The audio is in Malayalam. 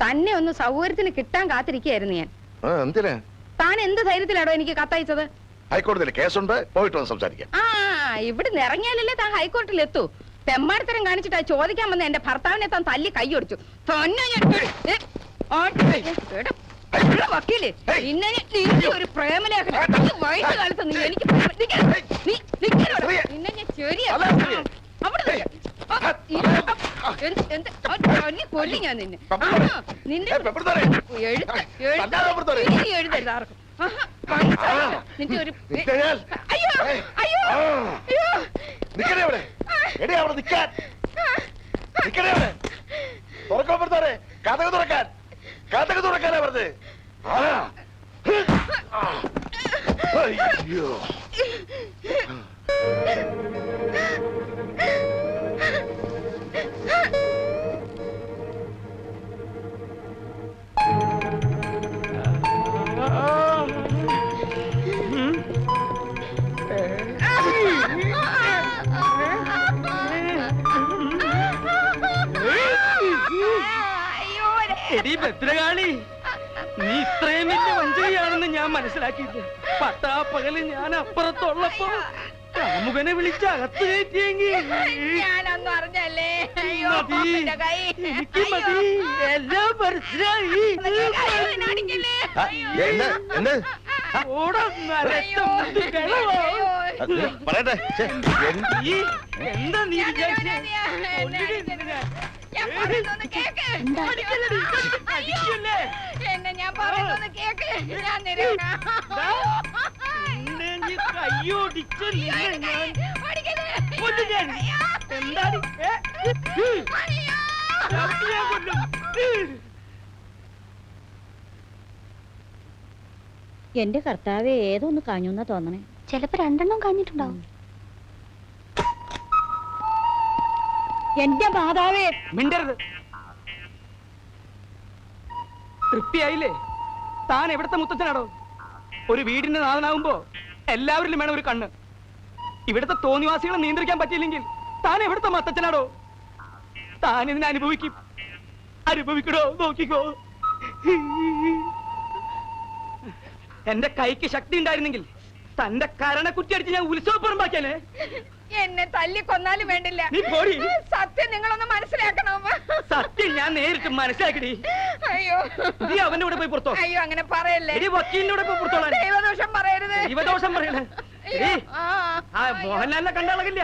തന്നെ ഒന്ന് സൗകര്യത്തിന് കിട്ടാൻ കാത്തിരിക്കുകയായിരുന്നു ഞാൻ. താൻ എന്ത് ധൈര്യത്തിലാണോ എനിക്ക് കത്തയച്ചത്? ഹൈക്കോടതിയിൽ കേസുണ്ട്, പോയിട്ട് വന്ന് സംസാരിക്കാം. ഇവിടുന്ന് ഇറങ്ങിയാലല്ലേ താൻ ഹൈക്കോടതിയിൽ എത്തൂ. തെമ്മാടിത്തരം കാണിച്ചിട്ടാ ചോദിക്കാൻ വന്ന എന്റെ ഭർത്താവിനെ താൻ തല്ലി കൈയൊടിച്ചു. വക്കീല് ഇന്നെ ഒരു പ്രേമലേഖന വയസ്സുകാലത്ത് നീ എനിക്ക് നിന്നെ ഞാൻ ശരിയാ കൊല്ലി ഞാൻ നിന്നെ നിന്റെ എഴുതരുത് ആർക്കും. നിന്റെ ഒരു അയ്യോ അയ്യോ തുറക്കാനാ പറഞ്ഞത്. അയ്യോ എടി ഭദ്രകാളി, നീ ഇത്രയും വലിയ വഞ്ചകയാണെന്ന് ഞാൻ മനസ്സിലാക്കിയില്ല. പട്ടാപ്പകല് ഞാൻ അപ്പുറത്തുള്ളപ്പോ കാമുകനെ വിളിച്ച് അകത്ത് കയറ്റിയെങ്കിൽ എനിക്ക് മതി, എല്ലാം മനസ്സിലായി. എന്താ നീ എന്റെ കർത്താവെ, ഏതൊന്ന് കാഞ്ഞൂന്നാ തോന്നണേ. ചിലപ്പോ രണ്ടെണ്ണം കാഞ്ഞിട്ടുണ്ടാവും. എന്റെ മാതാവേ, മിണ്ടരുത്. തൃപ്തിയായില്ലേ? താൻ എവിടത്തെ മുത്തച്ഛനാടോ? ഒരു വീടിന്റെ നാഥനാവുമ്പോ എല്ലാവരിലും വേണം ഒരു കണ്ണ്. ഇവിടുത്തെ തോന്നിവാസികളെ നിയന്ത്രിക്കാൻ പറ്റിയില്ലെങ്കിൽ താൻ എവിടുത്തെ മത്തച്ഛനാടോ? താൻ ഇതിനെ അനുഭവിക്കും. അനുഭവിക്കണോ? നോക്കിക്കോ. എന്റെ കൈക്ക് ശക്തി ഉണ്ടായിരുന്നെങ്കിൽ തന്റെ കരണ കുറ്റിയടിച്ച് ഞാൻ ഉത്സവപ്പുറമ്പാക്കിയാലേ. എന്നെ തല്ലി കൊന്നാലും വേണ്ടില്ല. നീ പോടി. സത്യം നിങ്ങളൊന്ന് മനസ്സിലാക്കണം. സത്യം ഞാൻ നേരിട്ട് മനസ്സിലാക്കടി. അയ്യോ, നീ അവന്റെ കൂടെ പോയി പുറത്തോ. അയ്യോ അങ്ങനെ പറയല്ലേ. വക്കീലിന്റെ കൂടെ പോയി പുറത്തോളാം. ദൈവദോഷം പറയരുത്. ദൈവദോഷം പറയണേ. മോഹൻലാലിനെ കണ്ടാളകില്ല.